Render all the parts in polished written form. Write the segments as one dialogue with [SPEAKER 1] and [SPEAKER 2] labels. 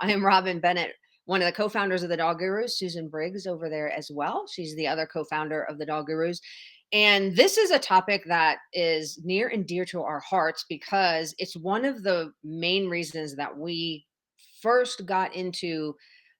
[SPEAKER 1] I am Robin Bennett, one of the co-founders of the Dog Gurus. Susan Briggs over there as well. She's the other co-founder of the Dog Gurus. And this is a topic that is near and dear to our hearts because it's one of the main reasons that we first got into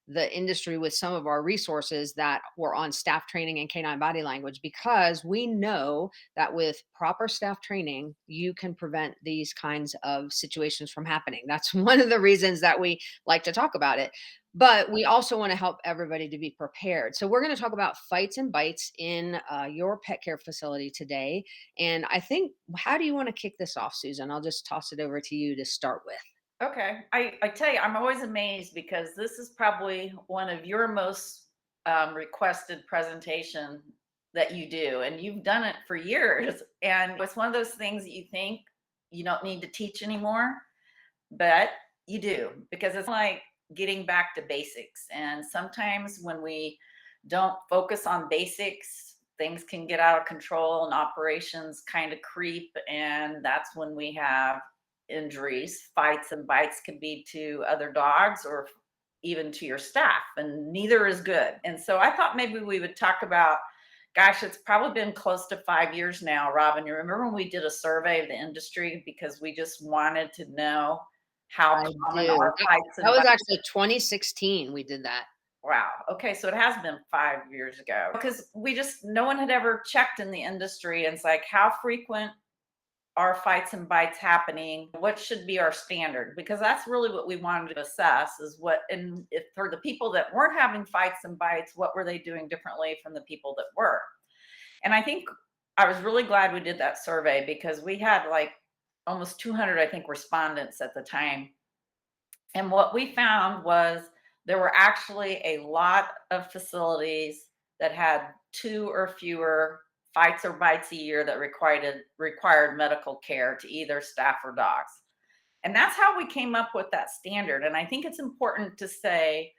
[SPEAKER 1] the industry with some of our resources that were on staff training and canine body language, because we know that with proper staff training, you can prevent these kinds of situations from happening. That's one of the reasons that we like to talk about it. But we also want to help everybody to be prepared. So, we're going to talk about fights and bites in your pet care facility today. And I think, how do you want to kick this off, Susan? I'll just toss it over to you to start with.
[SPEAKER 2] Okay. I tell you, I'm always amazed because this is probably one of your most requested presentation that you do, and you've done it for years. And it's one of those things that you think you don't need to teach anymore, but you do because it's like getting back to basics. And sometimes when we don't focus on basics, things can get out of control and operations kind of creep. And that's when we have injuries. Fights and bites could be to other dogs or even to your staff, and neither is good. And so I thought maybe we would talk about, gosh, it's probably been close to 5 years now, Robin. You remember when we did a survey of the industry because we just wanted to know how
[SPEAKER 1] I
[SPEAKER 2] common
[SPEAKER 1] do.
[SPEAKER 2] are fights
[SPEAKER 1] That
[SPEAKER 2] and
[SPEAKER 1] was
[SPEAKER 2] bites?
[SPEAKER 1] actually 2016 we did that.
[SPEAKER 2] Wow. Okay, so it has been 5 years ago because we just no one had ever checked in the industry, and it's like how frequent are fights and bites happening? What should be our standard? Because that's really what we wanted to assess is what, and if for the people that weren't having fights and bites, what were they doing differently from the people that were? And I think I was really glad we did that survey because we had like almost 200, I think, respondents at the time. And what we found was there were actually a lot of facilities that had two or fewer fights or bites a year that required medical care to either staff or dogs. And that's how we came up with that standard. And I think it's important to say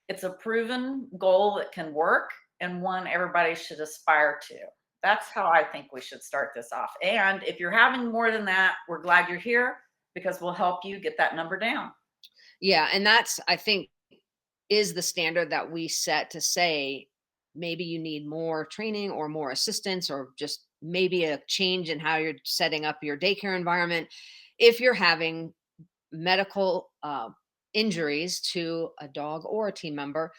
[SPEAKER 2] it's a proven goal that can work and one everybody should aspire to. That's how I think we should start this off. And if you're having more than that, we're glad you're here because we'll help you get that number down.
[SPEAKER 1] Yeah, and that's, I think, is the standard that we set to say maybe you need more training or more assistance or just maybe a change in how you're setting up your daycare environment if you're having medical injuries to a dog or a team member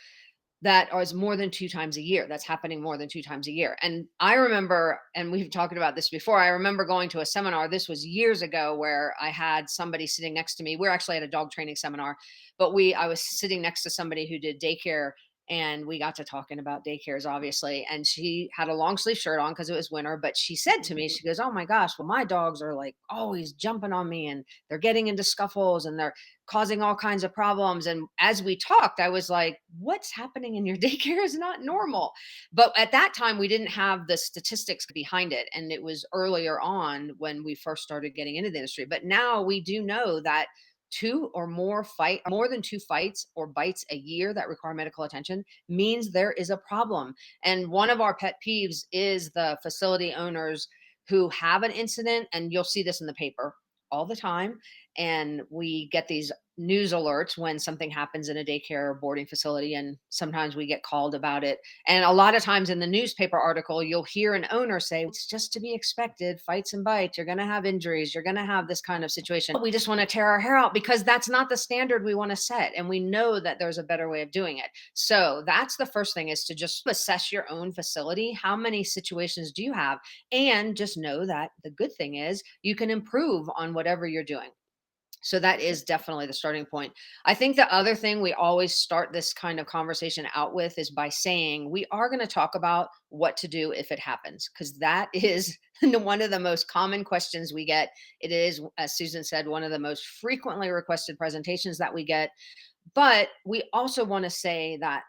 [SPEAKER 1] that is more than 2 times a year. That's happening more than 2 times a year. And I remember, and we've talked about this before, I remember going to a seminar, this was years ago, where I had somebody sitting next to me. We're actually at a dog training seminar, but I was sitting next to somebody who did daycare, and we got to talking about daycares, obviously. And she had a long sleeve shirt on because it was winter, but she said to me, she goes, "Oh my gosh, well, my dogs are like always jumping on me and they're getting into scuffles and they're causing all kinds of problems." And as we talked, I was like, what's happening in your daycare is not normal. But at that time, we didn't have the statistics behind it. And it was earlier on when we first started getting into the industry. But now we do know that more than two fights or bites a year that require medical attention means there is a problem. And one of our pet peeves is the facility owners who have an incident, and you'll see this in the paper all the time, and we get these news alerts when something happens in a daycare or boarding facility, and sometimes we get called about it. And a lot of times in the newspaper article you'll hear an owner say, "It's just to be expected, fights and bites, you're going to have injuries, you're going to have this kind of situation. We just want to tear our hair out," because that's not the standard we want to set, and we know that there's a better way of doing it. So that's the first thing, is to just assess your own facility. How many situations do you have? And just know that the good thing is you can improve on whatever you're doing. So that is definitely the starting point. I think the other thing we always start this kind of conversation out with is by saying we are going to talk about what to do if it happens, because that is one of the most common questions we get. It is, as Susan said, one of the most frequently requested presentations that we get. But we also want to say that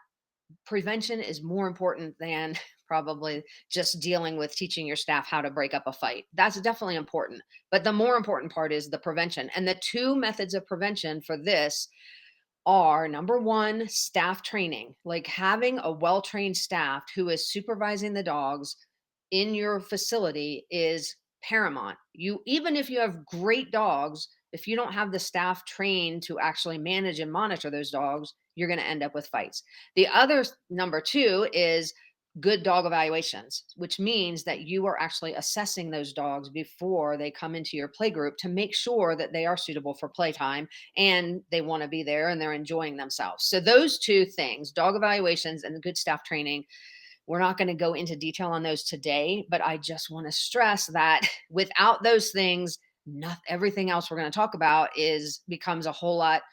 [SPEAKER 1] prevention is more important than probably just dealing with teaching your staff how to break up a fight. That's definitely important. But the more important part is the prevention. And the two methods of prevention for this are, number one, staff training, like having a well trained staff who is supervising the dogs in your facility is paramount. You, even if you have great dogs If you don't have the staff trained to actually manage and monitor those dogs, you're going to end up with fights. The other number two is good dog evaluations, which means that you are actually assessing those dogs before they come into your play group to make sure that they are suitable for playtime and they want to be there and they're enjoying themselves. So, those two things, dog evaluations and good staff training, we're not going to go into detail on those today, but I just want to stress that without those things, not everything else we're going to talk about is becomes a whole lot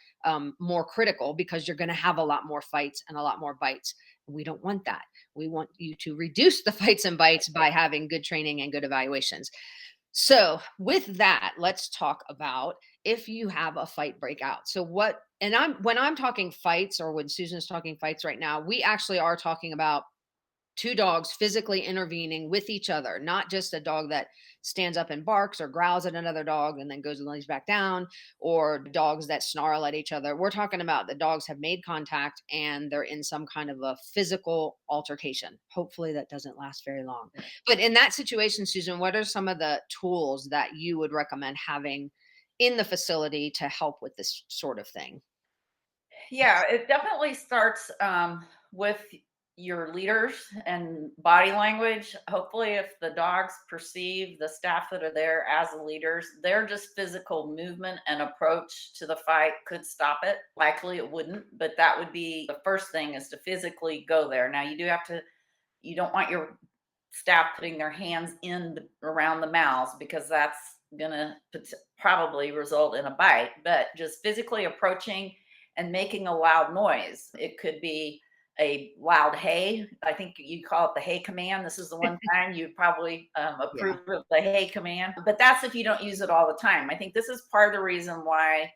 [SPEAKER 1] more critical, because you're going to have a lot more fights and a lot more bites. We don't want that. We want you to reduce the fights and bites by having good training and good evaluations. So, with that, let's talk about if you have a fight breakout. So, what, and when I'm talking fights, or when Susan's talking fights right now, we actually are talking about two dogs physically intervening with each other, not just a dog that stands up and barks or growls at another dog and then goes and lays back down, or dogs that snarl at each other. We're talking about the dogs have made contact and they're in some kind of a physical altercation. Hopefully that doesn't last very long.
[SPEAKER 2] Right.
[SPEAKER 1] But in that situation, Susan, what are some of the tools that you would recommend having in the facility to help with this sort of thing?
[SPEAKER 2] Yeah, it definitely starts with your leaders and body language. Hopefully, if the dogs perceive the staff that are there as the leaders, their just physical movement and approach to the fight could stop it. Likely it wouldn't, but that would be the first thing, is to physically go there. Now, you do have to, you don't want your staff putting their hands around the mouths, because that's going to probably result in a bite, but just physically approaching and making a loud noise. It could be a loud hey. I think you call it the hey command. This is the one time you'd probably
[SPEAKER 1] Yeah.
[SPEAKER 2] approve of the hey command, but that's if you don't use it all the time. I think this is part of the reason why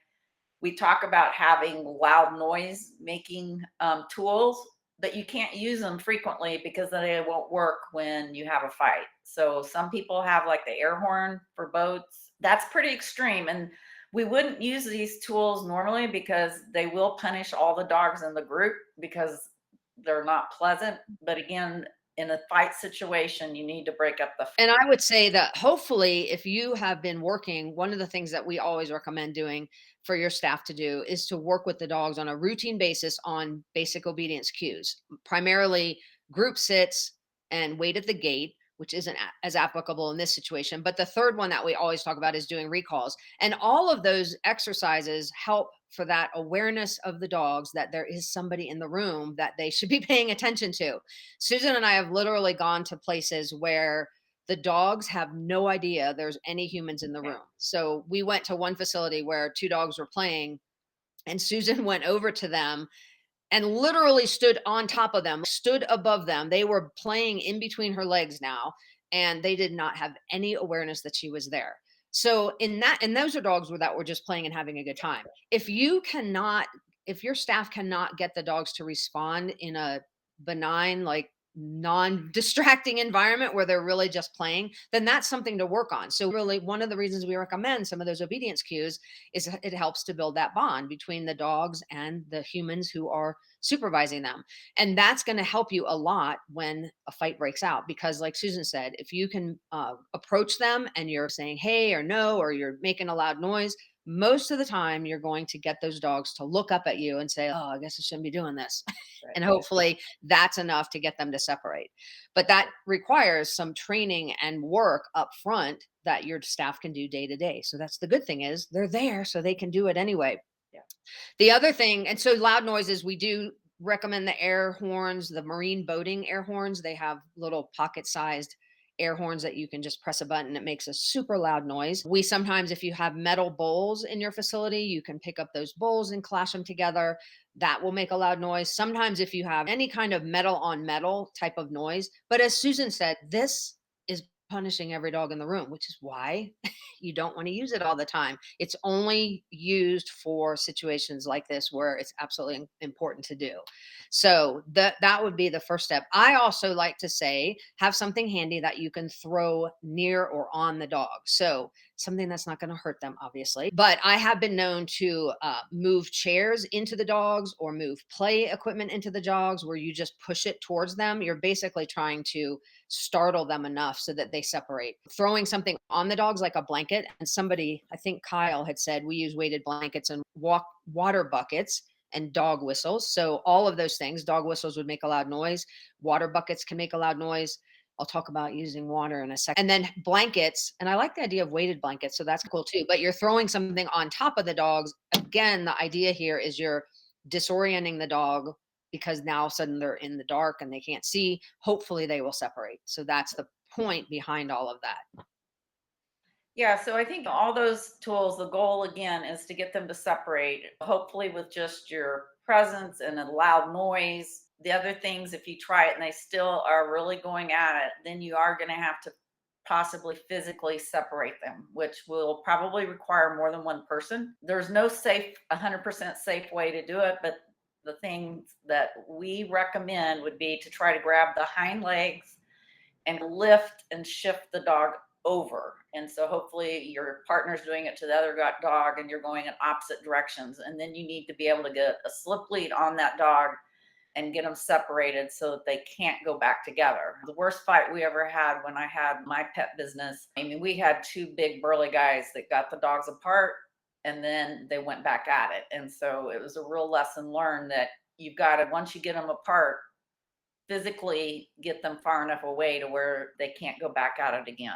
[SPEAKER 2] we talk about having loud noise making tools, but you can't use them frequently because then they won't work when you have a fight. So some people have like the air horn for boats. That's pretty extreme. And we wouldn't use these tools normally because they will punish all the dogs in the group because they're not pleasant. But again, in a fight situation, you need to break up the
[SPEAKER 1] And I would say that hopefully, if you have been working, one of the things that we always recommend doing for your staff to do is to work with the dogs on a routine basis on basic obedience cues, primarily group sits and wait at the gate, which isn't as applicable in this situation. But the third one that we always talk about is doing recalls. And all of those exercises help for that awareness of the dogs that there is somebody in the room that they should be paying attention to. Susan and I have literally gone to places where the dogs have no idea there's any humans in the room. So we went to one facility where two dogs were playing, and Susan went over to them and literally stood on top of them, stood above them. They were playing in between her legs now, and they did not have any awareness that she was there. So and those are dogs that were just playing and having a good time. If your staff cannot get the dogs to respond in a benign, like non-distracting environment where they're really just playing, then that's something to work on. So really, one of the reasons we recommend some of those obedience cues is it helps to build that bond between the dogs and the humans who are supervising them. And that's going to help you a lot when a fight breaks out, because like Susan said, if you can approach them and you're saying hey or no, or you're making a loud noise, most of the time you're going to get those dogs to look up at you and say, oh, I guess I shouldn't be doing this. And
[SPEAKER 2] right.
[SPEAKER 1] hopefully that's enough to get them to separate. But that requires some training and work up front that your staff can do day to day. So that's the good thing, is they're there so they can do it anyway.
[SPEAKER 2] Yeah.
[SPEAKER 1] The other thing, and so loud noises, we do recommend the air horns, the marine boating air horns. They have little pocket sized air horns that you can just press a button. It makes a super loud noise. We sometimes, if you have metal bowls in your facility, you can pick up those bowls and clash them together. That will make a loud noise. Sometimes, if you have any kind of metal on metal type of noise, but as Susan said, this is punishing every dog in the room, which is why you don't want to use it all the time. It's only used for situations like this where it's absolutely important to do. So that would be the first step. I also like to say have something handy that you can throw near or on the dog. So something that's not going to hurt them, obviously. But I have been known to move chairs into the dogs or move play equipment into the dogs where you just push it towards them. You're basically trying to startle them enough so that they separate. Throwing something on the dogs like a blanket, and somebody, I think Kyle had said, we use weighted blankets and water buckets and dog whistles. So all of those things, dog whistles would make a loud noise, water buckets can make a loud noise. I'll talk about using water in a second. And then blankets, and I like the idea of weighted blankets, so that's cool too. But you're throwing something on top of the dogs. Again, the idea here is you're disorienting the dog because now suddenly they're in the dark and they can't see. Hopefully they will separate. So that's the point behind all of that.
[SPEAKER 2] Yeah, so I think all those tools, the goal again is to get them to separate, hopefully with just your presence and a loud noise. The other things, if you try it and they still are really going at it, then you are going to have to possibly physically separate them, which will probably require more than one person. There's no 100% safe way to do it, but the things that we recommend would be to try to grab the hind legs and lift and shift the dog over. And so hopefully your partner's doing it to the other dog and you're going in opposite directions. And then you need to be able to get a slip lead on that dog and get them separated so that they can't go back together. The worst fight we ever had when I had my pet business, I mean, we had two big burly guys that got the dogs apart and then they went back at it. And so it was a real lesson learned that you've got to, once you get them apart, physically get them far enough away to where they can't go back at it again.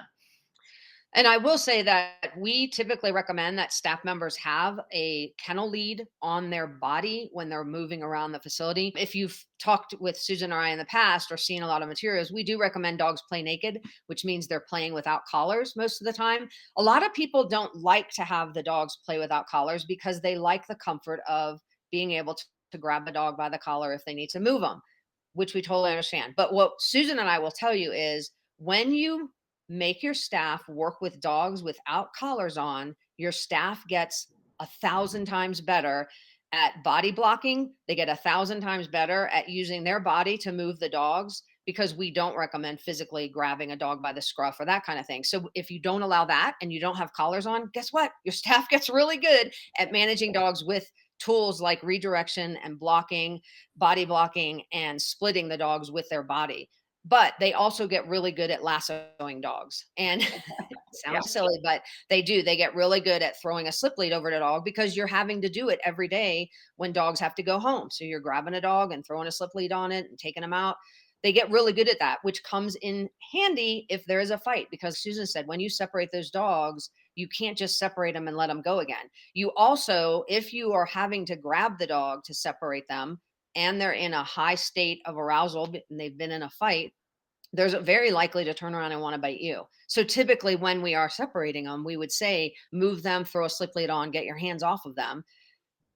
[SPEAKER 1] And I will say that we typically recommend that staff members have a kennel lead on their body when they're moving around the facility. If you've talked with Susan or I in the past or seen a lot of materials, we do recommend dogs play naked, which means they're playing without collars most of the time. A lot of people don't like to have the dogs play without collars because they like the comfort of being able to grab a dog by the collar if they need to move them, which we totally understand. But what Susan and I will tell you is when you make your staff work with dogs without collars on, your staff gets 1,000 times better at body blocking. They get 1,000 times better at using their body to move the dogs because we don't recommend physically grabbing a dog by the scruff or that kind of thing. So if you don't allow that and you don't have collars on, guess what? Your staff gets really good at managing dogs with tools like redirection and blocking, body blocking, and splitting the dogs with their body. But they also get really good at lassoing dogs. And it
[SPEAKER 2] Yeah.
[SPEAKER 1] sounds silly, but they do. They get really good at throwing a slip lead over the dog because you're having to do it every day when dogs have to go home. So you're grabbing a dog and throwing a slip lead on it and taking them out. They get really good at that, which comes in handy if there is a fight. Because Susan said, when you separate those dogs, you can't just separate them and let them go again. You also, if you are having to grab the dog to separate them, and they're in a high state of arousal and they've been in a fight, there's very likely to turn around and want to bite you. So typically when we are separating them, we would say, move them, throw a slip lead on, get your hands off of them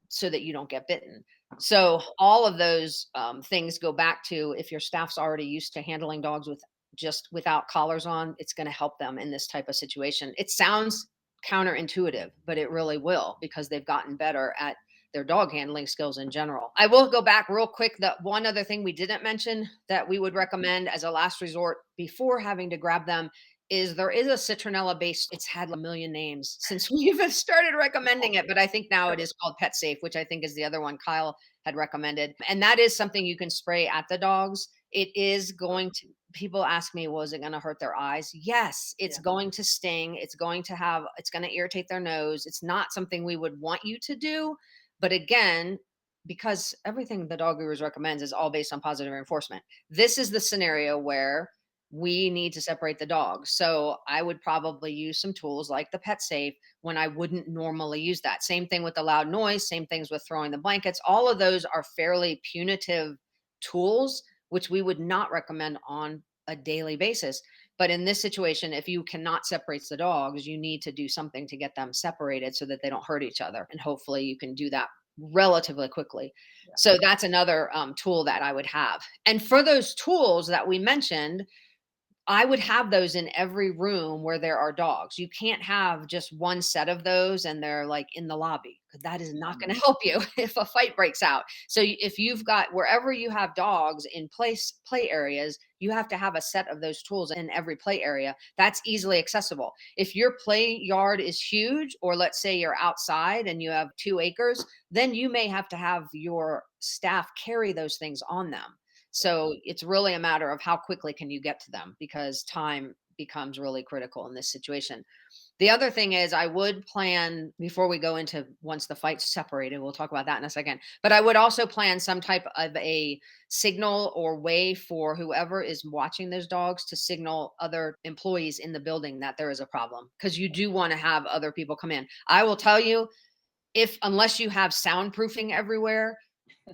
[SPEAKER 1] so that you don't get bitten. So all of those things go back to if your staff's already used to handling dogs with just without collars on, it's going to help them in this type of situation. It sounds counterintuitive, but it really will because they've gotten better at their dog handling skills in general. I will go back real quick. The one other thing we didn't mention that we would recommend as a last resort before having to grab them is there is a citronella based, it's had a million names since we've started recommending it, but I think now it is called Pet Safe, which I think is the other one Kyle had recommended. And that is something you can spray at the dogs. It is going to, people ask me, well, is it going to hurt their eyes? Yes, it's
[SPEAKER 2] Yeah.
[SPEAKER 1] going to sting. It's going to have, it's going to irritate their nose. It's not something we would want you to do. But again, because everything the dog gurus recommends is all based on positive reinforcement, this is the scenario where we need to separate the dogs. So I would probably use some tools like the Pet Safe when I wouldn't normally use that. Same thing with the loud noise, same things with throwing the blankets. All of those are fairly punitive tools, which we would not recommend on a daily basis. But in this situation, if you cannot separate the dogs, you need to do something to get them separated so that they don't hurt each other. And hopefully you can do that relatively quickly.
[SPEAKER 2] Yeah.
[SPEAKER 1] So that's another tool that I would have. And for those tools that we mentioned, I would have those in every room where there are dogs. You can't have just one set of those and they're like in the lobby, 'cause that is not going to help you if a fight breaks out. So if you've got wherever you have dogs in play areas, you have to have a set of those tools in every play area that's easily accessible. If your play yard is huge, or let's say you're outside and you have 2 acres, then you may have to have your staff carry those things on them. So it's really a matter of how quickly can you get to them, because time becomes really critical in this situation. The other thing is I would plan before we go into once the fight's separated, we'll talk about that in a second. But I would also plan some type of a signal or way for whoever is watching those dogs to signal other employees in the building that there is a problem, because you do want to have other people come in. I will tell you, if unless you have soundproofing everywhere,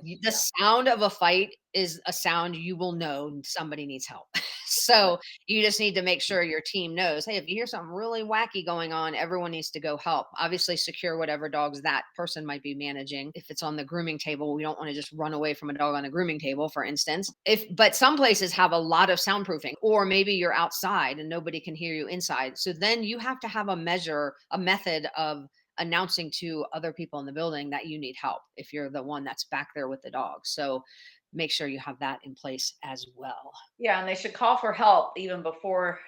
[SPEAKER 1] the
[SPEAKER 2] Yeah.
[SPEAKER 1] sound of a fight is a sound you will know somebody needs help.
[SPEAKER 2] Right.
[SPEAKER 1] So you just need to make sure your team knows, hey, if you hear something really wacky going on, everyone needs to go help. Obviously, secure whatever dogs that person might be managing. If it's on the grooming table, we don't want to just run away from a dog on a grooming table, for instance. But some places have a lot of soundproofing, or maybe you're outside and nobody can hear you inside. So then you have to have a method of announcing to other people in the building that you need help if you're the one that's back there with the dog. So make sure you have that in place as well.
[SPEAKER 2] Yeah, and they should call for help even before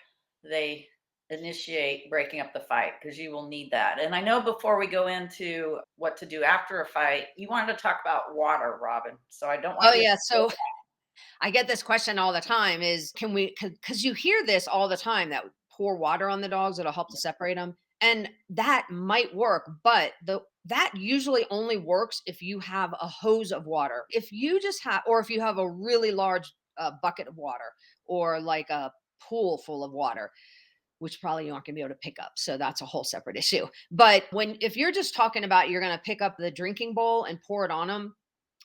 [SPEAKER 2] they initiate breaking up the fight, because you will need that. And I know before we go into what to do after a fight, you wanted to talk about water, Robin. So I don't
[SPEAKER 1] Oh
[SPEAKER 2] want you to
[SPEAKER 1] yeah,
[SPEAKER 2] skip
[SPEAKER 1] so I get this question all the time is can we cuz you hear this all the time that pour water on the dogs, it'll help to separate them. And that might work, but the that usually only works if you have a hose of water. If you just have, or if you have a really large bucket of water, or like a pool full of water, which probably you aren't going to be able to pick up. So that's a whole separate issue. But if you're just talking about you're going to pick up the drinking bowl and pour it on them,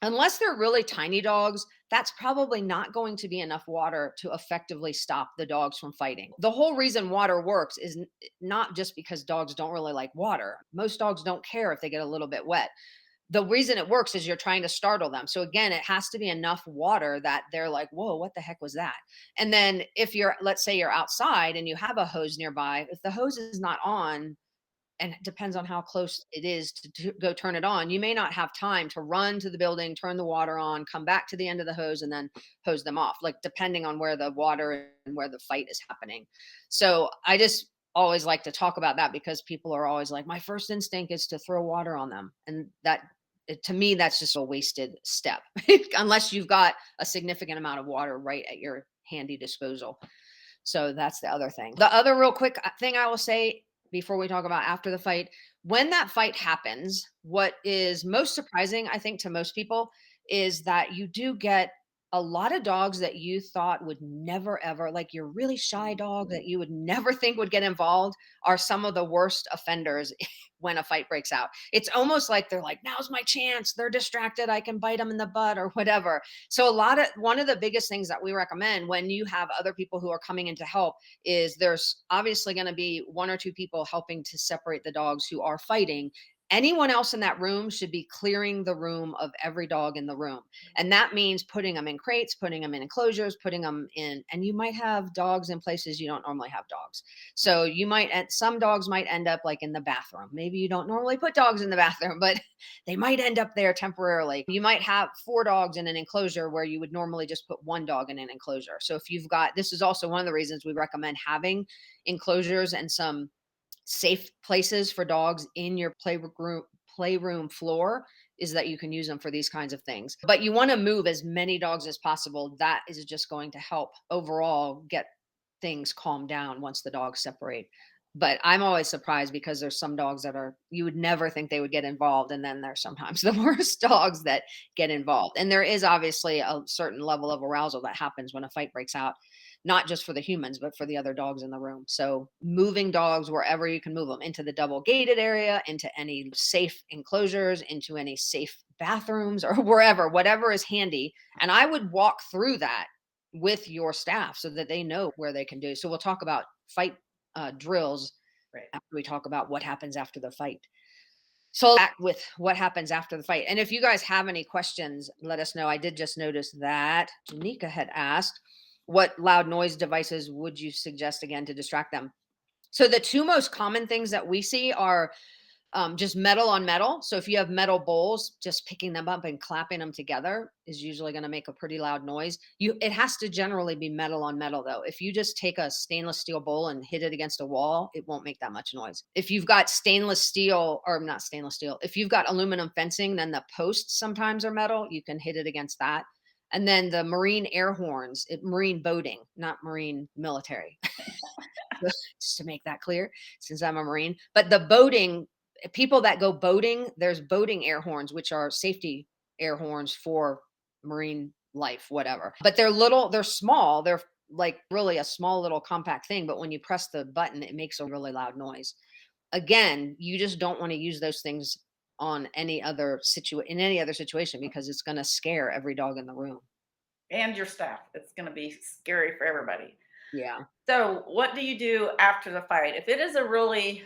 [SPEAKER 1] unless they're really tiny dogs, that's probably not going to be enough water to effectively stop the dogs from fighting. The whole reason water works is not just because dogs don't really like water. Most dogs don't care if they get a little bit wet. The reason it works is you're trying to startle them. So again, it has to be enough water that they're like, whoa, what the heck was that? And then if you're, let's say you're outside and you have a hose nearby, if the hose is not on, and it depends on how close it is to go turn it on, you may not have time to run to the building, turn the water on, come back to the end of the hose, and then hose them off, like depending on where the water and where the fight is happening. So I just always like to talk about that, because people are always like, my first instinct is to throw water on them. And to me, that's just a wasted step unless you've got a significant amount of water right at your handy disposal. So that's the other thing. The other real quick thing I will say before we talk about after the fight, when that fight happens, what is most surprising, I think, to most people is that you do get a lot of dogs that you thought would never ever, like your really shy dog that you would never think would get involved, are some of the worst offenders when a fight breaks out. It's almost like they're like, now's my chance. They're distracted. I can bite them in the butt or whatever. So one of the biggest things that we recommend when you have other people who are coming in to help is there's obviously going to be 1 or 2 people helping to separate the dogs who are fighting. Anyone else in that room should be clearing the room of every dog in the room. And that means putting them in crates, putting them in enclosures, putting them in, and you might have dogs in places you don't normally have dogs. So some dogs might end up like in the bathroom. Maybe you don't normally put dogs in the bathroom, but they might end up there temporarily. You might have 4 dogs in an enclosure where you would normally just put 1 dog in an enclosure. So if you've got, this is also one of the reasons we recommend having enclosures and some safe places for dogs in your playroom floor, is that you can use them for these kinds of things. But you want to move as many dogs as possible. That is just going to help overall get things calmed down once the dogs separate. But I'm always surprised because there's some dogs that are, you would never think they would get involved, and then there's sometimes the worst dogs that get involved. And there is obviously a certain level of arousal that happens when a fight breaks out, not just for the humans, but for the other dogs in the room. So moving dogs wherever you can move them, into the double gated area, into any safe enclosures, into any safe bathrooms, or wherever, whatever is handy. And I would walk through that with your staff so that they know where they can do. So we'll talk about fight drills
[SPEAKER 2] right.
[SPEAKER 1] after we talk about what happens after the fight. So back with what happens after the fight. And if you guys have any questions, let us know. I did just notice that Janika had asked, What loud noise devices would you suggest again to distract them? So the two most common things that we see are just metal on metal. So if you have metal bowls, just picking them up and clapping them together is usually going to make a pretty loud noise. It has to generally be metal on metal though. If you just take a stainless steel bowl and hit it against a wall, it won't make that much noise. If you've got stainless steel, or not stainless steel, if you've got aluminum fencing, then the posts sometimes are metal. You can hit it against that. And then the marine air horns, marine boating, not marine military, just to make that clear, since I'm a Marine. But the boating, people that go boating, there's boating air horns, which are safety air horns for marine life, whatever. But they're little, they're small, they're like really a small little compact thing. But when you press the button, it makes a really loud noise. Again, you just don't want to use those things on any other in any other situation because it's going to scare every dog in the room.
[SPEAKER 2] And your staff. It's going to be scary for everybody.
[SPEAKER 1] Yeah.
[SPEAKER 2] So, what do you do after the fight? If it is a really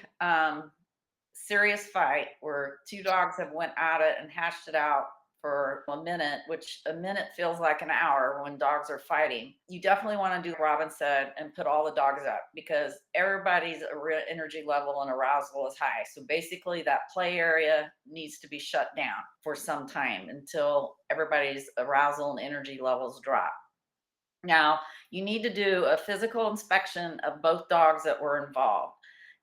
[SPEAKER 2] serious fight where two dogs have went at it and hashed it out for a minute, which a minute feels like an hour when dogs are fighting, you definitely want to do what Robin said and put all the dogs up because everybody's energy level and arousal is high. So basically, that play area needs to be shut down for some time until everybody's arousal and energy levels drop. Now, you need to do a physical inspection of both dogs that were involved,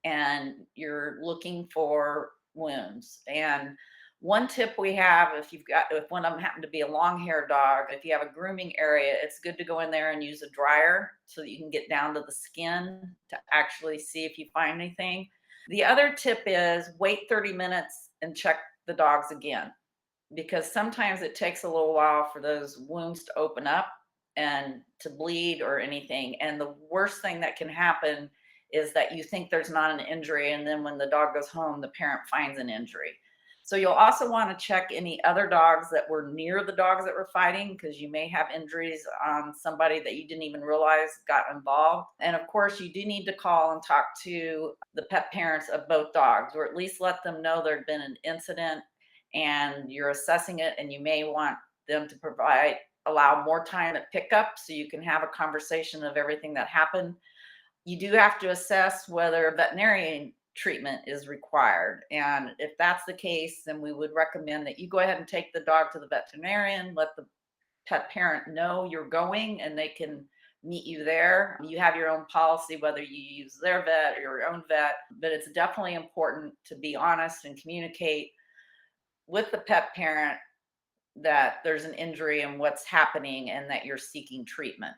[SPEAKER 2] and you're looking for wounds. And one tip we have, if one of them happened to be a long haired dog, if you have a grooming area, it's good to go in there and use a dryer so that you can get down to the skin to actually see if you find anything. The other tip is wait 30 minutes and check the dogs again because sometimes it takes a little while for those wounds to open up and to bleed or anything. And the worst thing that can happen is that you think there's not an injury. And then when the dog goes home, the parent finds an injury. So you'll also want to check any other dogs that were near the dogs that were fighting because you may have injuries on somebody that you didn't even realize got involved. And of course, you do need to call and talk to the pet parents of both dogs, or at least let them know there'd been an incident and you're assessing it, and you may want them to allow more time at pickup so you can have a conversation of everything that happened. You do have to assess whether veterinarian treatment is required. And if that's the case, then we would recommend that you go ahead and take the dog to the veterinarian, let the pet parent know you're going, and they can meet you there. You have your own policy, whether you use their vet or your own vet, but it's definitely important to be honest and communicate with the pet parent that there's an injury and what's happening and that you're seeking treatment.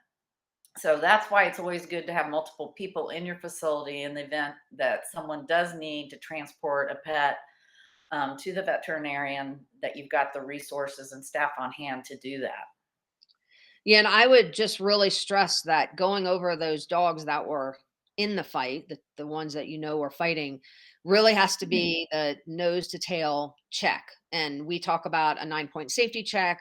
[SPEAKER 2] So that's why it's always good to have multiple people in your facility in the event that someone does need to transport a pet to the veterinarian, that you've got the resources and staff on hand to do that.
[SPEAKER 1] Yeah, and I would just really stress that going over those dogs that were in the fight, the ones that you know were fighting, really has to be a nose to tail check. And we talk about a 9 point safety check.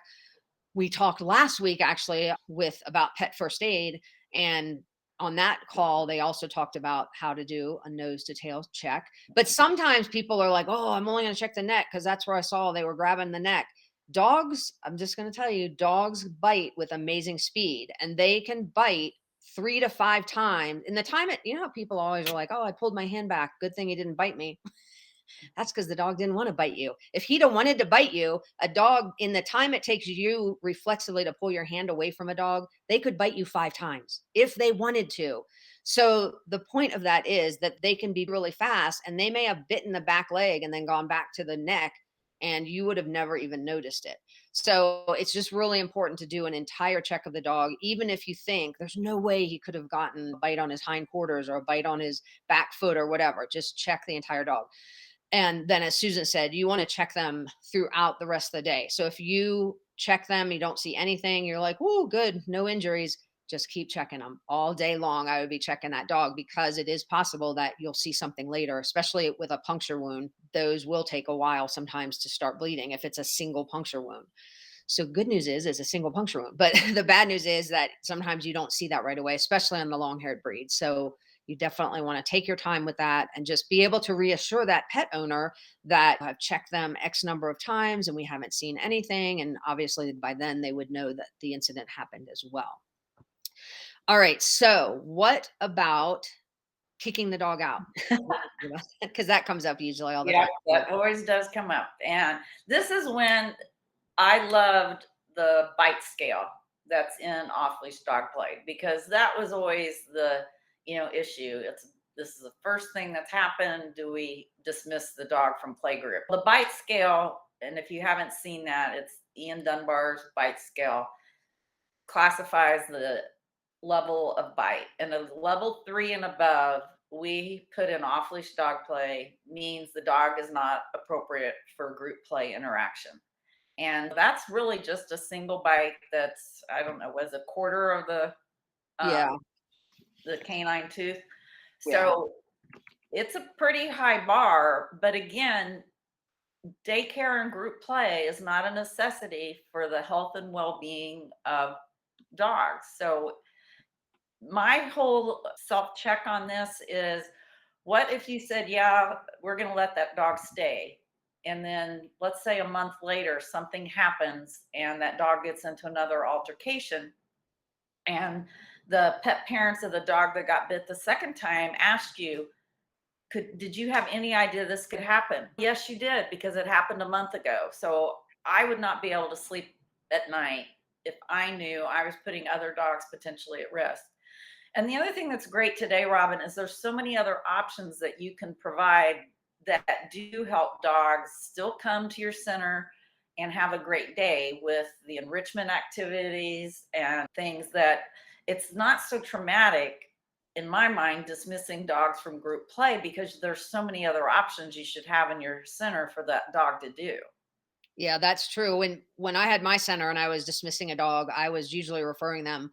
[SPEAKER 1] We talked last week actually with about pet first aid, and on that call they also talked about how to do a nose to tail check. But sometimes people are like, oh, I'm only going to check the neck because that's where I saw they were grabbing the neck. Dogs, I'm just going to tell you, dogs bite with amazing speed, and they can bite 3 to 5 times in the time. People always are like, oh, I pulled my hand back, good thing he didn't bite me. That's because the dog didn't want to bite you. If he'd have wanted to bite you, a dog, in the time it takes you reflexively to pull your hand away from a dog, they could bite you 5 times if they wanted to. So the point of that is that they can be really fast, and they may have bitten the back leg and then gone back to the neck, and you would have never even noticed it. So it's just really important to do an entire check of the dog, even if you think there's no way he could have gotten a bite on his hindquarters or a bite on his back foot or whatever. Just check the entire dog. And then, as Susan said, you want to check them throughout the rest of the day. So if you check them, you don't see anything, you're like, oh, good, no injuries. Just keep checking them all day long. I would be checking that dog because it is possible that you'll see something later, especially with a puncture wound. Those will take a while sometimes to start bleeding if it's a single puncture wound. So good news is it's a single puncture wound, but the bad news is that sometimes you don't see that right away, especially on the long-haired breed. So you definitely want to take your time with that and just be able to reassure that pet owner that I've checked them X number of times and we haven't seen anything. And obviously by then they would know that the incident happened as well. All right. So, what about kicking the dog out? Because that comes up usually all the
[SPEAKER 2] Yeah,
[SPEAKER 1] time too.
[SPEAKER 2] that always does come up. And this is when I loved the bite scale that's in off leash dog play, because that was always the, issue. This is the first thing that's happened. Do we dismiss the dog from play group? The bite scale, and if you haven't seen that, it's Ian Dunbar's bite scale, classifies the level of bite. And a level 3 and above, we put in off leash dog play means the dog is not appropriate for group play interaction. And that's really just a single bite that's, I don't know, was a quarter of
[SPEAKER 1] Yeah.
[SPEAKER 2] the canine tooth.
[SPEAKER 1] Yeah.
[SPEAKER 2] So it's a pretty high bar. But again, daycare and group play is not a necessity for the health and well-being of dogs. So my whole self check on this is, what if you said, yeah, we're going to let that dog stay? And then let's say a month later, something happens and that dog gets into another altercation. And the pet parents of the dog that got bit the second time asked you, did you have any idea this could happen? Yes, you did, because it happened a month ago. So I would not be able to sleep at night if I knew I was putting other dogs potentially at risk. And the other thing that's great today, Robin, is there's so many other options that you can provide that do help dogs still come to your center and have a great day with the enrichment activities and things that it's not so traumatic, in my mind, dismissing dogs from group play, because there's so many other options you should have in your center for that dog to do.
[SPEAKER 1] Yeah, that's true. When I had my center and I was dismissing a dog, I was usually referring them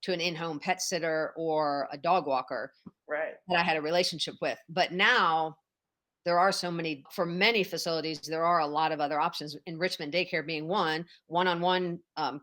[SPEAKER 1] to an in-home pet sitter or a dog walker
[SPEAKER 2] Right.
[SPEAKER 1] that I had a relationship with. But now there are so many for many facilities, there are a lot of other options, enrichment daycare being one-on-one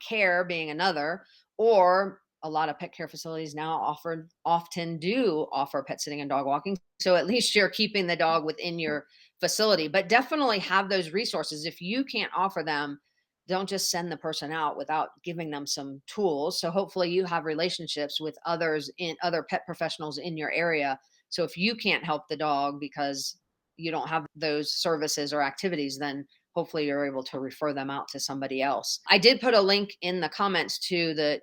[SPEAKER 1] care being another, or a lot of pet care facilities now often do offer pet sitting and dog walking. So at least you're keeping the dog within your facility, but definitely have those resources. If you can't offer them, don't just send the person out without giving them some tools. So hopefully you have relationships with others in other pet professionals in your area. So if you can't help the dog because you don't have those services or activities, then hopefully you're able to refer them out to somebody else. I did put a link in the comments to the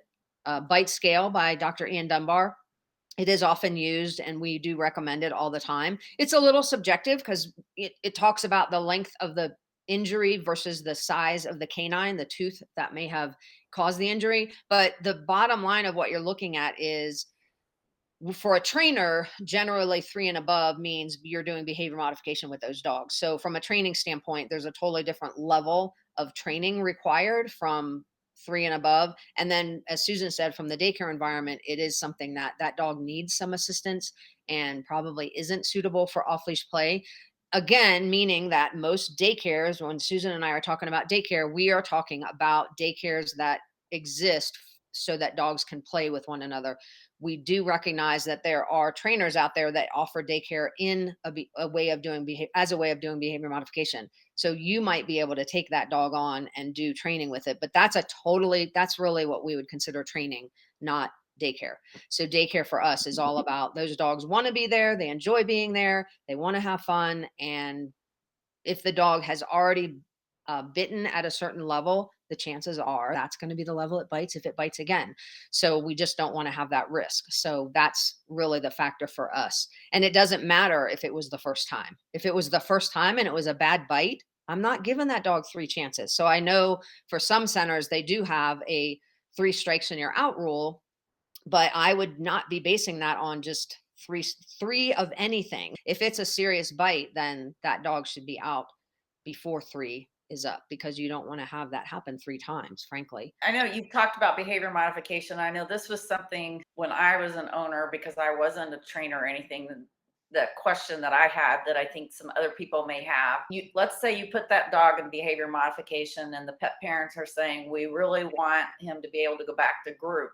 [SPEAKER 1] bite scale by Dr. Ian Dunbar. It is often used and we do recommend it all the time. It's a little subjective because it talks about the length of the injury versus the size of the canine, the tooth that may have caused the injury. But the bottom line of what you're looking at is, for a trainer, generally 3 and above means you're doing behavior modification with those dogs. So from a training standpoint, there's a totally different level of training required from 3 and above. And then, as Susan said, from the daycare environment, it is something that that dog needs some assistance and probably isn't suitable for off leash play. Again, meaning that most daycares, when Susan and I are talking about daycare, we are talking about daycares that exist so that dogs can play with one another. We do recognize that there are trainers out there that offer daycare in a way of doing as a way of doing behavior modification. So you might be able to take that dog on and do training with it, but that's really what we would consider training, not daycare. So daycare for us is all about those dogs want to be there, they enjoy being there, they want to have fun, and if the dog has already bitten at a certain level, the chances are that's going to be the level it bites if it bites again. So we just don't want to have that risk. So that's really the factor for us. And it doesn't matter if it was the first time. If it was the first time and it was a bad bite, I'm not giving that dog three chances. So I know for some centers, they do have a three strikes and you're out rule, but I would not be basing that on just three of anything. If it's a serious bite, then that dog should be out before three is up because you don't want to have that happen three times, frankly.
[SPEAKER 2] I know you've talked about behavior modification. I know this was something when I was an owner, because I wasn't a trainer or anything. The question that I had that I think some other people may have, let's say you put that dog in behavior modification and the pet parents are saying, we really want him to be able to go back to group.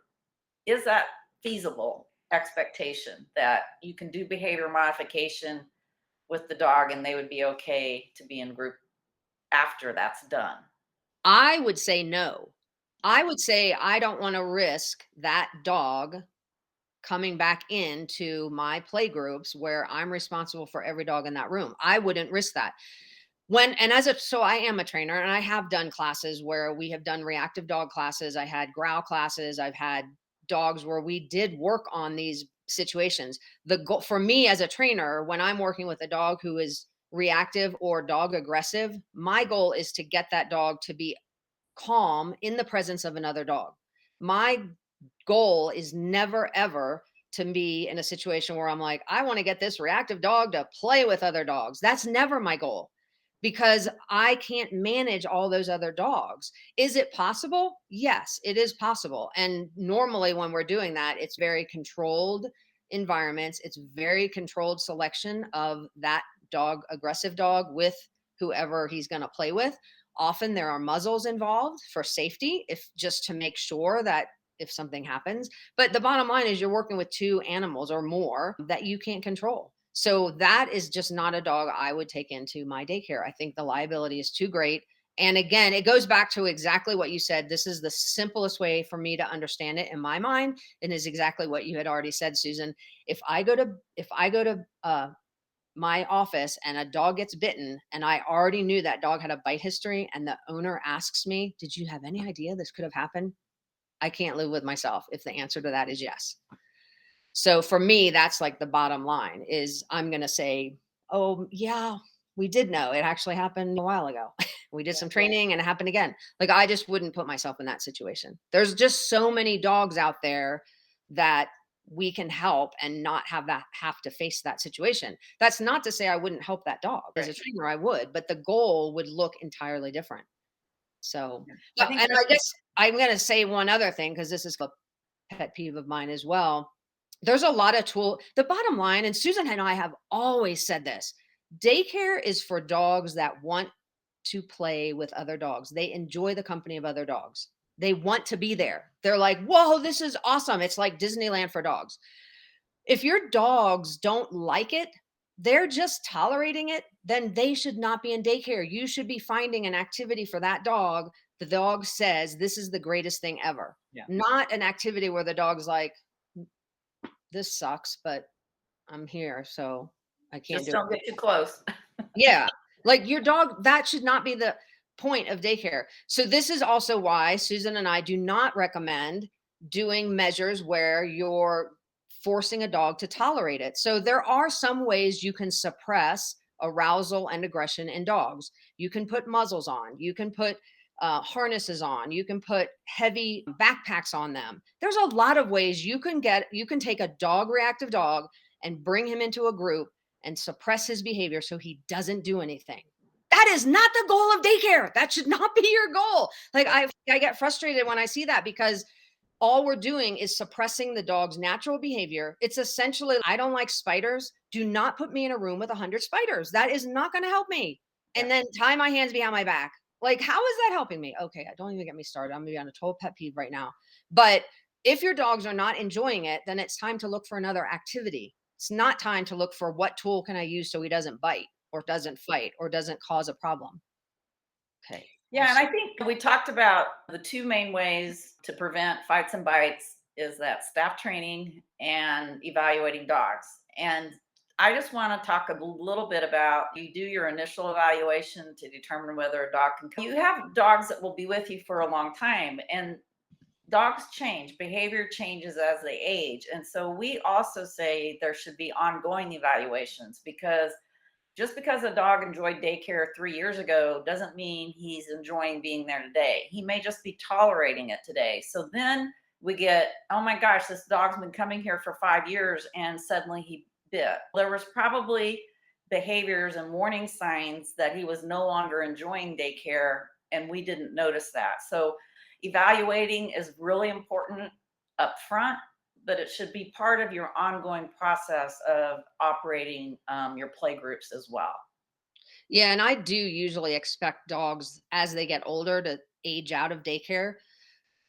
[SPEAKER 2] Is that feasible expectation that you can do behavior modification with the dog and they would be okay to be in group after that's done?
[SPEAKER 1] I would say no. I would say I don't want to risk that dog coming back into my play groups where I'm responsible for every dog in that room. I wouldn't risk that. When and as a so I am a trainer and I have done classes where we have done reactive dog classes. I had growl classes. I've had dogs where we did work on these situations. The goal for me as a trainer, when I'm working with a dog who is reactive or dog aggressive, my goal is to get that dog to be calm in the presence of another dog. My goal is never ever to be in a situation where I'm like, I want to get this reactive dog to play with other dogs. That's never my goal because I can't manage all those other dogs. Is it possible? Yes, it is possible. And normally when we're doing that, it's very controlled environments, it's very controlled selection of that dog, aggressive dog with whoever he's going to play with. Often there are muzzles involved for safety, if just to make sure that if something happens. But the bottom line is you're working with two animals or more that you can't control. So that is just not a dog I would take into my daycare. I think the liability is too great. And again, it goes back to exactly what you said. This is the simplest way for me to understand it in my mind, and is exactly what you had already said, Susan. If I go to my office and a dog gets bitten and I already knew that dog had a bite history and the owner asks me, "Did you have any idea this could have happened?" I can't live with myself if the answer to that is yes. So for me, that's like the bottom line is I'm going to say, "Oh, yeah, we did know. It actually happened a while ago. We did
[SPEAKER 2] Yeah.
[SPEAKER 1] some training and it happened again." Like I just wouldn't put myself in that situation. There's just so many dogs out there that we can help and not have to face that situation. That's not to say I wouldn't help that dog. As a
[SPEAKER 2] Right.
[SPEAKER 1] trainer, I would, but the goal would look entirely different. So,
[SPEAKER 2] Yeah. I
[SPEAKER 1] well,
[SPEAKER 2] think
[SPEAKER 1] and
[SPEAKER 2] that's
[SPEAKER 1] I guess I'm going to say one other thing because this is a pet peeve of mine as well. There's a lot of the bottom line, and Susan and I have always said this, daycare is for dogs that want to play with other dogs. They enjoy the company of other dogs. They want to be there. They're like, whoa, this is awesome. It's like Disneyland for dogs. If your dogs don't like it, they're just tolerating it, then they should not be in daycare. You should be finding an activity for that dog. The dog says, this is the greatest thing ever.
[SPEAKER 2] yeah.
[SPEAKER 1] Not an activity where the dog's like, this sucks, but I'm here, so I can't
[SPEAKER 2] Just
[SPEAKER 1] do
[SPEAKER 2] don't
[SPEAKER 1] it.
[SPEAKER 2] get too close.
[SPEAKER 1] Yeah. Like your dog, that should not be the point of daycare. So this is also why Susan and I do not recommend doing measures where you're forcing a dog to tolerate it. So there are some ways you can suppress arousal and aggression in dogs. You can put muzzles on, you can put harnesses on, you can put heavy backpacks on them. There's a lot of ways you can take a dog reactive dog and bring him into a group and suppress his behavior so he doesn't do anything. That is not the goal of daycare. That should not be your goal. Like I get frustrated when I see that because all we're doing is suppressing the dog's natural behavior. It's essentially, I don't like spiders. Do not put me in a room with 100 spiders. That is not going to help me.
[SPEAKER 2] Yeah.
[SPEAKER 1] And then tie my hands behind my back. Like, how is that helping me? Okay, don't even get me started. I'm going to be on a total pet peeve right now. But if your dogs are not enjoying it, then it's time to look for another activity. It's not time to look for what tool can I use so he doesn't bite or doesn't fight or doesn't cause a problem. Okay.
[SPEAKER 2] Yeah, and I think we talked about the two main ways to prevent fights and bites is that staff training and evaluating dogs. And I just want to talk a little bit about you do your initial evaluation to determine whether a dog can come. You have dogs that will be with you for a long time and dogs change, behavior changes as they age. And so we also say there should be ongoing evaluations because just because a dog enjoyed daycare 3 years ago doesn't mean he's enjoying being there today. He may just be tolerating it today. So then we get, oh my gosh, this dog's been coming here for 5 years and suddenly he bit. There was probably behaviors and warning signs that he was no longer enjoying daycare and we didn't notice that. So evaluating is really important up front, but it should be part of your ongoing process of operating your play groups as well.
[SPEAKER 1] Yeah, and I do usually expect dogs as they get older to age out of daycare.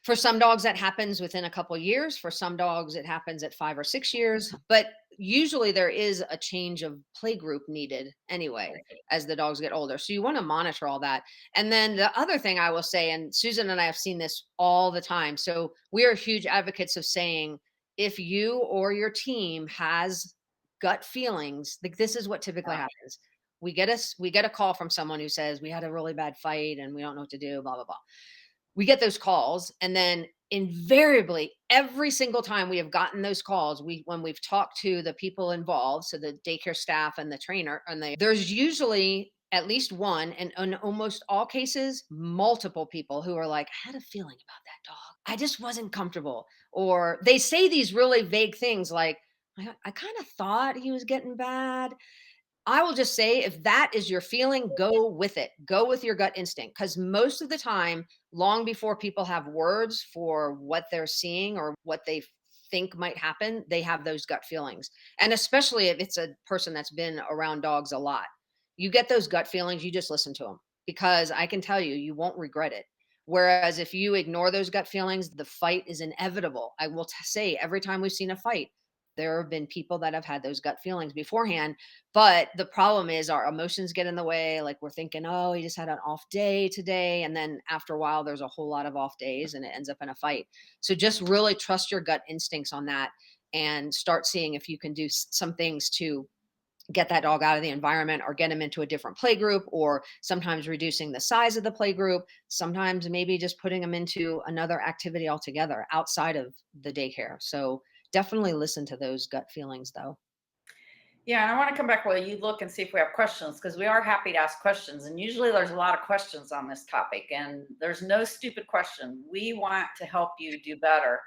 [SPEAKER 1] For some dogs, that happens within a couple years. For some dogs, it happens at 5 or 6 years. But usually, there is a change of play group needed anyway
[SPEAKER 2] Right.
[SPEAKER 1] as the dogs get older. So you want to monitor all that. And then the other thing I will say, and Susan and I have seen this all the time. So we are huge advocates of saying, if you or your team has gut feelings, like this is what typically
[SPEAKER 2] Yeah.
[SPEAKER 1] happens. We get a call from someone who says we had a really bad fight and we don't know what to do, blah blah blah. We get those calls, and then invariably every single time we have gotten those calls, when we've talked to the people involved, so the daycare staff and the trainer, and there's usually at least one, and in almost all cases multiple people who are like, I had a feeling about that dog, I just wasn't comfortable. Or they say these really vague things like, I kind of thought he was getting bad. I will just say, if that is your feeling, go with it. Go with your gut instinct. Because most of the time, long before people have words for what they're seeing or what they think might happen, they have those gut feelings. And especially if it's a person that's been around dogs a lot, you get those gut feelings, you just listen to them, because I can tell you, you won't regret it. Whereas if you ignore those gut feelings, the fight is inevitable. I will say, every time we've seen a fight, there have been people that have had those gut feelings beforehand, but the problem is our emotions get in the way. Like, we're thinking, oh, he just had an off day today. And then after a while, there's a whole lot of off days and it ends up in a fight. So just really trust your gut instincts on that, and start seeing if you can do some things to get that dog out of the environment, or get him into a different play group, or sometimes reducing the size of the play group, sometimes maybe just putting them into another activity altogether outside of the daycare. So definitely listen to those gut feelings though.
[SPEAKER 2] Yeah, and I want to come back while you look and see if we have questions, because we are happy to ask questions. And usually there's a lot of questions on this topic, and there's no stupid question. We want to help you do better.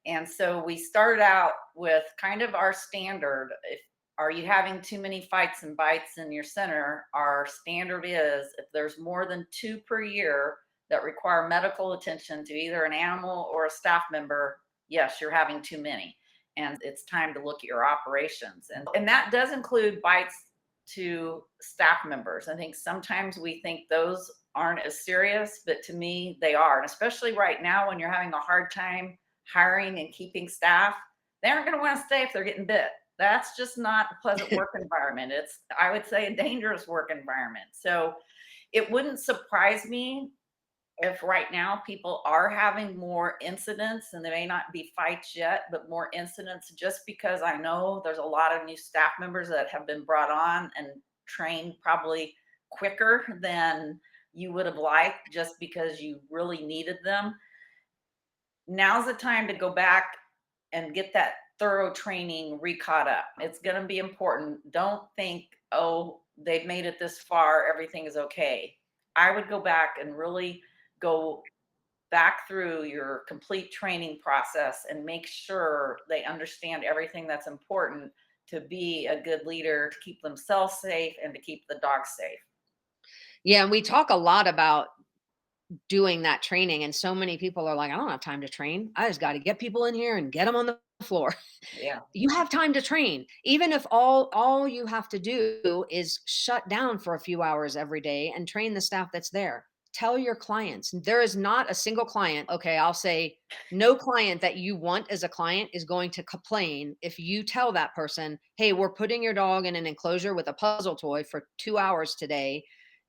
[SPEAKER 2] And so we started out with kind of our standard. If are you having too many fights and bites in your center? Our standard is, if there's more than two per year that require medical attention to either an animal or a staff member, yes, you're having too many. And it's time to look at your operations. And that does include bites to staff members. I think sometimes we think those aren't as serious, but to me, they are. And especially right now when you're having a hard time hiring and keeping staff, they aren't going to want to stay if they're getting bit. That's just not a pleasant work environment. It's, I would say, a dangerous work environment. So it wouldn't surprise me if right now people are having more incidents, and they may not be fights yet, but more incidents, just because I know there's a lot of new staff members that have been brought on and trained probably quicker than you would have liked, just because you really needed them. Now's the time to go back and get that thorough training re-caught up. It's going to be important. Don't think, oh, they've made it this far, everything is okay. I would go back and really go back through your complete training process and make sure they understand everything that's important to be a good leader, to keep themselves safe and to keep the dog safe.
[SPEAKER 1] Yeah, and we talk a lot about doing that training, and so many people are like, I don't have time to train. I just got to get people in here and get them on the floor.
[SPEAKER 2] Yeah.
[SPEAKER 1] You have time to train, even if all you have to do is shut down for a few hours every day and train the staff that's there. Tell your clients, there is not a single client, okay, I'll say no client that you want as a client is going to complain if you tell that person, hey, we're putting your dog in an enclosure with a puzzle toy for 2 hours today,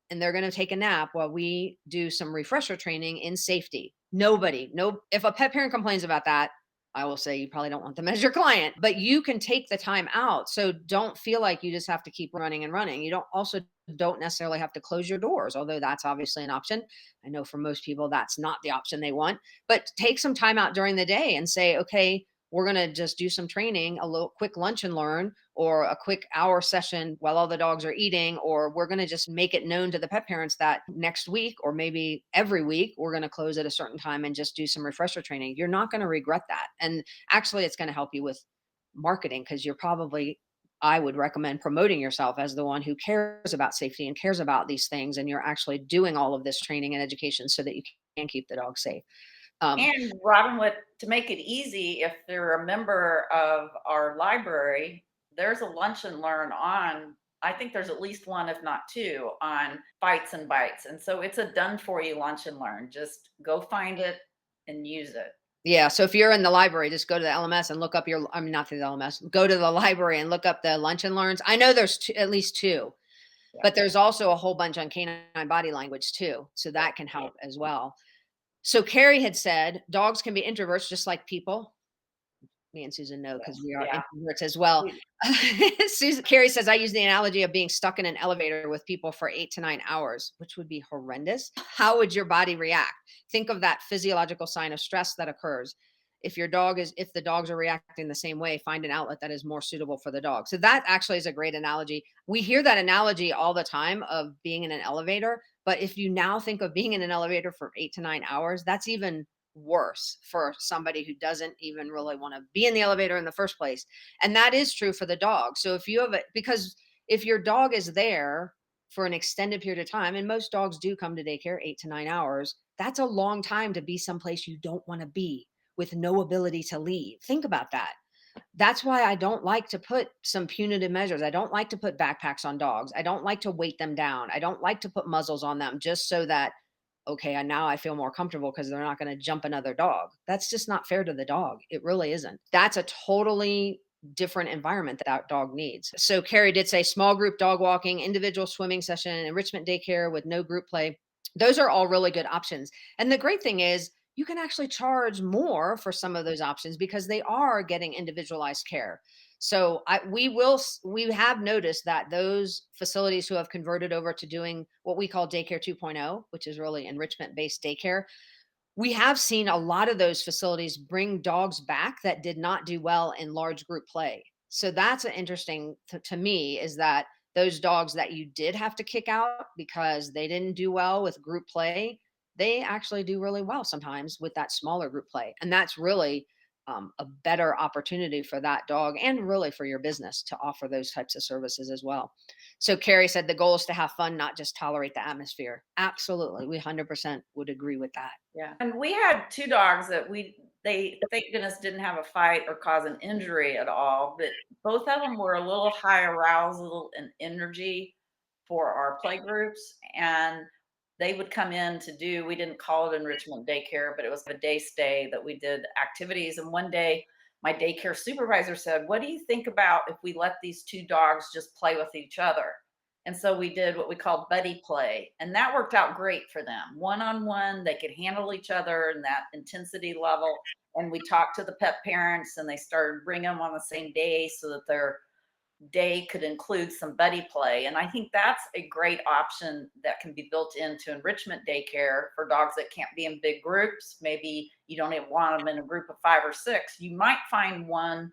[SPEAKER 1] and they're going to take a nap while we do some refresher training in safety. Nobody, no, if a pet parent complains about that, I will say you probably don't want them as your client, but you can take the time out. So don't feel like you just have to keep running and running. You don't necessarily have to close your doors, although that's obviously an option. I know for most people that's not the option they want, but take some time out during the day and say, okay, we're going to just do some training, a little quick lunch and learn, or a quick hour session while all the dogs are eating, or we're going to just make it known to the pet parents that next week or maybe every week we're going to close at a certain time and just do some refresher training. You're not going to regret that. And actually it's going to help you with marketing, because you're probably, I would recommend promoting yourself as the one who cares about safety and cares about these things, and you're actually doing all of this training and education so that you can keep the dog safe. um,
[SPEAKER 2] And Robin, what to make it easy, if they're a member of our library, there's a lunch and learn on. I think there's at least one, if not two, on fights and bites. And so it's a done for you lunch and learn. Just go find it and use it.
[SPEAKER 1] Yeah, so if you're in the library, just go to the LMS and look up your, I mean, not through the LMS, go to the library and look up the lunch and learns. I know there's at least two,
[SPEAKER 2] Yeah.
[SPEAKER 1] but there's also a whole bunch on canine body language too. So that can help as well. So Carrie had said dogs can be introverts just like people. Me and Susan know because
[SPEAKER 2] Yes,
[SPEAKER 1] we are
[SPEAKER 2] yeah.
[SPEAKER 1] introverts as well.
[SPEAKER 2] We
[SPEAKER 1] Susan Carrie says, I use the analogy of being stuck in an elevator with people for 8 to 9 hours, which would be horrendous. How would your body react? Think of that physiological sign of stress that occurs. If the dogs are reacting the same way, find an outlet that is more suitable for the dog. So that actually is a great analogy. We hear that analogy all the time of being in an elevator, but if you now think of being in an elevator for 8 to 9 hours, that's even worse for somebody who doesn't even really want to be in the elevator in the first place. And that is true for the dog. So if you have it, because if your dog is there for an extended period of time, and most dogs do come to daycare 8 to 9 hours, that's a long time to be someplace you don't want to be with no ability to leave. Think about that. That's why I don't like to put some punitive measures. I don't like to put backpacks on dogs. I don't like to weight them down. I don't like to put muzzles on them just so that, okay, and now I feel more comfortable because they're not going to jump another dog. That's just not fair to the dog. It really isn't. That's a totally different environment that that dog needs. So Carrie did say small group dog walking, individual swimming session, enrichment daycare with no group play. Those are all really good options. And the great thing is you can actually charge more for some of those options because they are getting individualized care. So we have noticed that those facilities who have converted over to doing what we call daycare 2.0, which is really enrichment based daycare, we have seen a lot of those facilities bring dogs back that did not do well in large group play. So that's an interesting to me, is that those dogs that you did have to kick out because they didn't do well with group play, they actually do really well sometimes with that smaller group play. And that's really a better opportunity for that dog and really for your business to offer those types of services as well. So Carrie said the goal is to have fun, not just tolerate the atmosphere. Absolutely. We 100% would agree with that.
[SPEAKER 2] Yeah, and we had 2 dogs that they thank goodness didn't have a fight or cause an injury at all, but both of them were a little high arousal and energy for our play groups, and they would come in to do, we didn't call it enrichment daycare, but it was a day stay that we did activities, and one day, my daycare supervisor said, "What do you think about if we let these 2 dogs just play with each other?" And so we did what we call buddy play, and that worked out great for them. One on one, they could handle each other and that intensity level. And we talked to the pet parents, and they started bringing them on the same day so that their day could include some buddy play. And I think that's a great option that can be built into enrichment daycare for dogs that can't be in big groups. Maybe you don't even want them in a group of 5 or 6. You might find one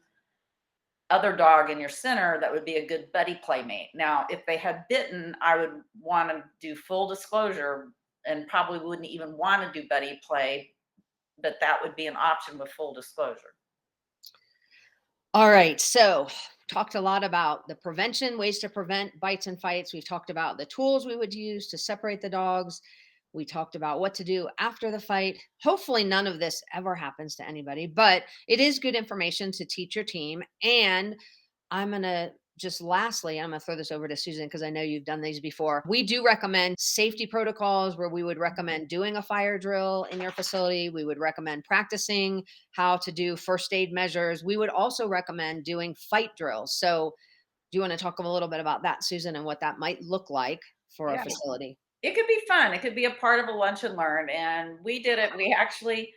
[SPEAKER 2] other dog in your center that would be a good buddy playmate. Now, if they had bitten, I would want to do full disclosure and probably wouldn't even want to do buddy play, but that would be an option with full disclosure.
[SPEAKER 1] All right. So, talked a lot about the prevention, ways to prevent bites and fights. We've talked about the tools we would use to separate the dogs. We talked about what to do after the fight. Hopefully, none of this ever happens to anybody, but it is good information to teach your team. And I'm going to just lastly, I'm going to throw this over to Susan because I know you've done these before. We do recommend safety protocols where we would recommend doing a fire drill in your facility. We would recommend practicing how to do first aid measures. We would also recommend doing fight drills. So, do you want to talk a little bit about that, Susan, and what that might look like for a
[SPEAKER 2] Yeah.
[SPEAKER 1] facility?
[SPEAKER 2] It could be fun. It could be a part of a lunch and learn. And we did it. We actually,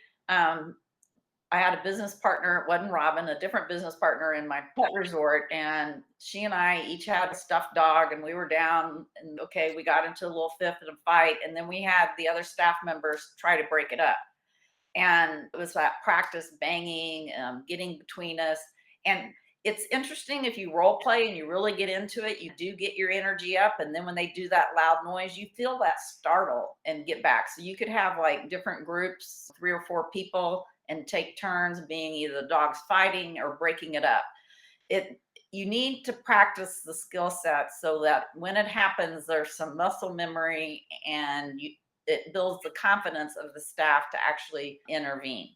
[SPEAKER 2] I had a business partner, it wasn't Robin, a different business partner in my pet resort, and she and I each had a stuffed dog, and we were down, and okay, we got into a little fifth in a fight, and then we had the other staff members try to break it up. And it was that practice banging, getting between us. And it's interesting if you role play and you really get into it, you do get your energy up. And then when they do that loud noise, you feel that startle and get back. So you could have like different groups, 3 or 4 people, and take turns being either the dogs fighting or breaking it up. It You need to practice the skill set so that when it happens, there's some muscle memory, and it builds the confidence of the staff to actually intervene.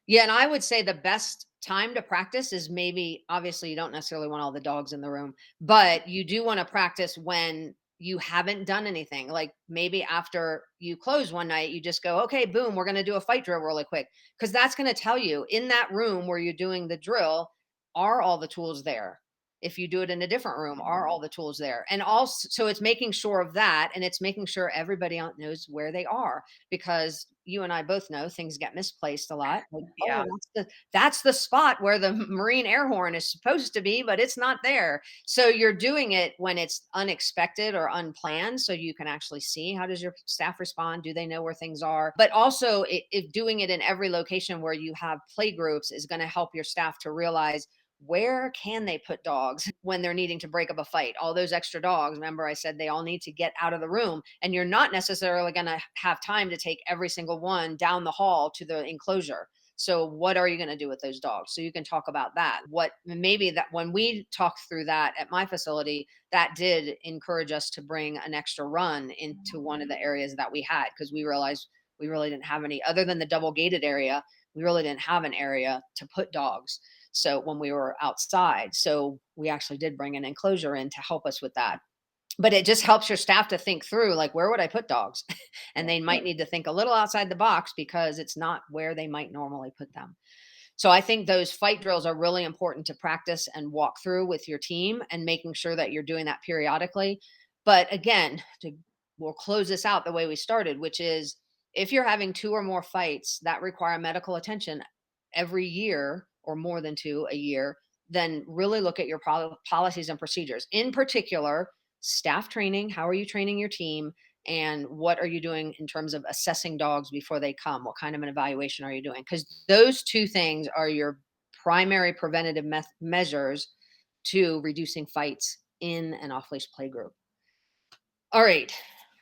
[SPEAKER 1] Yeah, and I would say the best time to practice is maybe obviously you don't necessarily want all the dogs in the room, but you do want to practice when you haven't done anything. Like maybe after you close one night, you just go, okay, boom, we're going to do a fight drill really quick. Because that's going to tell you in that room where you're doing the drill, are all the tools there? If you do it in a different room, are all the tools there? And also, so it's making sure of that, and it's making sure everybody knows where they are, because you and I both know things get misplaced a lot. Like,
[SPEAKER 2] Yeah.
[SPEAKER 1] oh, that's the spot where the Marine air horn is supposed to be, but it's not there. So you're doing it when it's unexpected or unplanned, so you can actually see how does your staff respond? Do they know where things are? But also, if doing it in every location where you have play groups is going to help your staff to realize where can they put dogs when they're needing to break up a fight. All those extra dogs, remember I said they all need to get out of the room, and you're not necessarily going to have time to take every single one down the hall to the enclosure. So what are you going to do with those dogs? So you can talk about that. What maybe that when we talked through that at my facility, that did encourage us to bring an extra run into one of the areas that we had, because we realized we really didn't have any other than the double gated area. We really didn't have an area to put dogs. So when we were outside, so we actually did bring an enclosure in to help us with that. But it just helps your staff to think through, like, where would I put dogs? And they might need to think a little outside the box because it's not where they might normally put them. So I think those fight drills are really important to practice and walk through with your team, and making sure that you're doing that periodically. But again, we'll close this out the way we started, which is if you're having two or more fights that require medical attention every year, or more than two a year, then really look at your policies and procedures. In particular, staff training. How are you training your team? And what are you doing in terms of assessing dogs before they come? What kind of an evaluation are you doing? Because those two things are your primary preventative measures to reducing fights in an off leash play group. All right.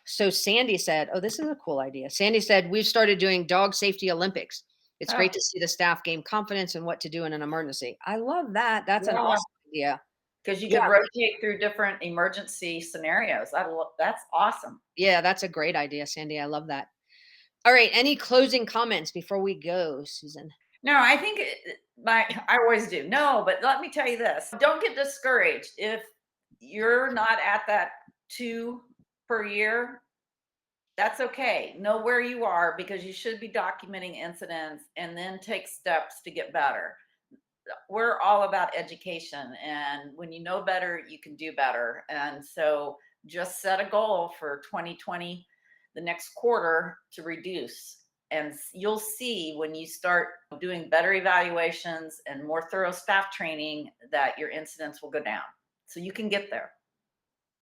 [SPEAKER 1] So Sandy said, oh, this is a cool idea. Sandy said, we've started doing dog safety Olympics. It's
[SPEAKER 2] Oh,
[SPEAKER 1] great to see the staff gain confidence in what to do in an emergency. I love that. That's an
[SPEAKER 2] yeah.
[SPEAKER 1] awesome idea.
[SPEAKER 2] Because you
[SPEAKER 1] Yeah.
[SPEAKER 2] could rotate through different emergency scenarios. That's awesome.
[SPEAKER 1] Yeah, that's a great idea, Sandy. I love that. All right. Any closing comments before we go, Susan?
[SPEAKER 2] No, I think I always do. No, but let me tell you this. Don't get discouraged if you're not at that 2 per year. That's okay. Know where you are, because you should be documenting incidents and then take steps to get better. We're all about education, and when you know better, you can do better. And so just set a goal for 2020, the next quarter, to reduce. And you'll see when you start doing better evaluations and more thorough staff training that your incidents will go down. So you can get there.